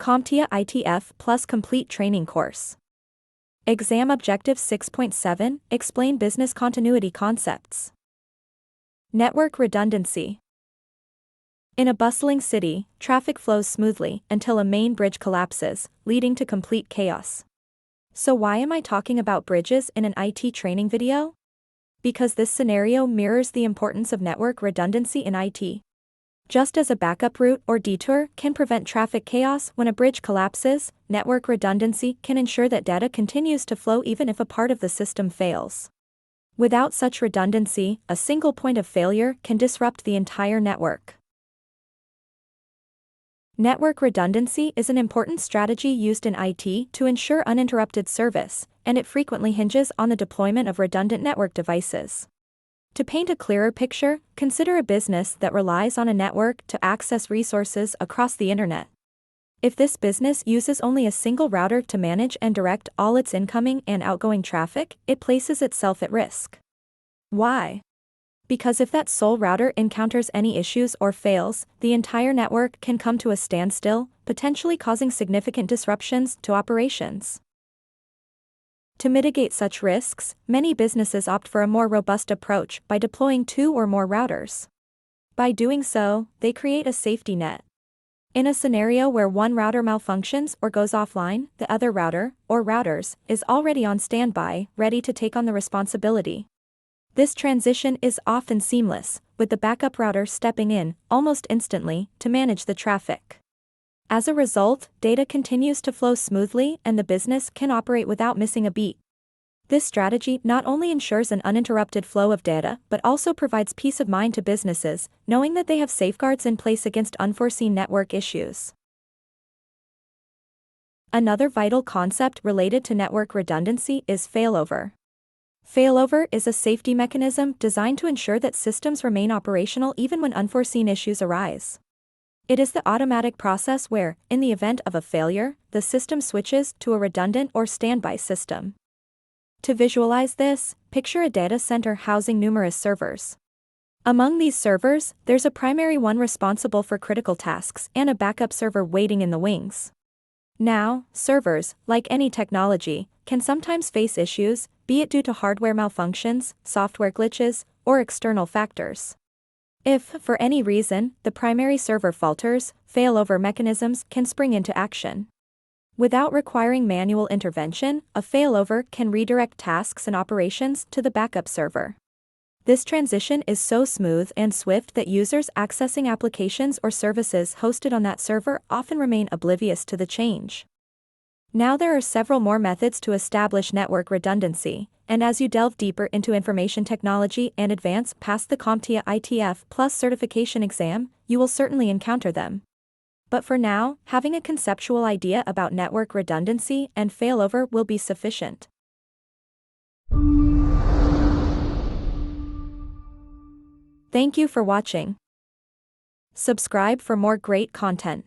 CompTIA ITF Plus Complete Training Course. Exam Objective 6.7 Explain Business Continuity Concepts. Network redundancy. In a bustling city, traffic flows smoothly until a main bridge collapses, leading to complete chaos. So why am I talking about bridges in an IT training video? Because this scenario mirrors the importance of network redundancy in IT. Just as a backup route or detour can prevent traffic chaos when a bridge collapses, network redundancy can ensure that data continues to flow even if a part of the system fails. Without such redundancy, a single point of failure can disrupt the entire network. Network redundancy is an important strategy used in IT to ensure uninterrupted service, and it frequently hinges on the deployment of redundant network devices. To paint a clearer picture, consider a business that relies on a network to access resources across the internet. If this business uses only a single router to manage and direct all its incoming and outgoing traffic, it places itself at risk. Why? Because if that sole router encounters any issues or fails, the entire network can come to a standstill, potentially causing significant disruptions to operations. To mitigate such risks, many businesses opt for a more robust approach by deploying 2 or more routers. By doing so, they create a safety net. In a scenario where one router malfunctions or goes offline, the other router, or routers, is already on standby, ready to take on the responsibility. This transition is often seamless, with the backup router stepping in, almost instantly, to manage the traffic. As a result, data continues to flow smoothly and the business can operate without missing a beat. This strategy not only ensures an uninterrupted flow of data but also provides peace of mind to businesses, knowing that they have safeguards in place against unforeseen network issues. Another vital concept related to network redundancy is failover. Failover is a safety mechanism designed to ensure that systems remain operational even when unforeseen issues arise. It is the automatic process where, in the event of a failure, the system switches to a redundant or standby system. To visualize this, picture a data center housing numerous servers. Among these servers, there's a primary one responsible for critical tasks and a backup server waiting in the wings. Now, servers, like any technology, can sometimes face issues, be it due to hardware malfunctions, software glitches, or external factors. If, for any reason, the primary server falters, failover mechanisms can spring into action. Without requiring manual intervention, a failover can redirect tasks and operations to the backup server. This transition is so smooth and swift that users accessing applications or services hosted on that server often remain oblivious to the change. Now there are several more methods to establish network redundancy, and as you delve deeper into information technology and advance past the CompTIA ITF Plus certification exam, you will certainly encounter them. But for now, having a conceptual idea about network redundancy and failover will be sufficient. Thank you for watching. Subscribe for more great content.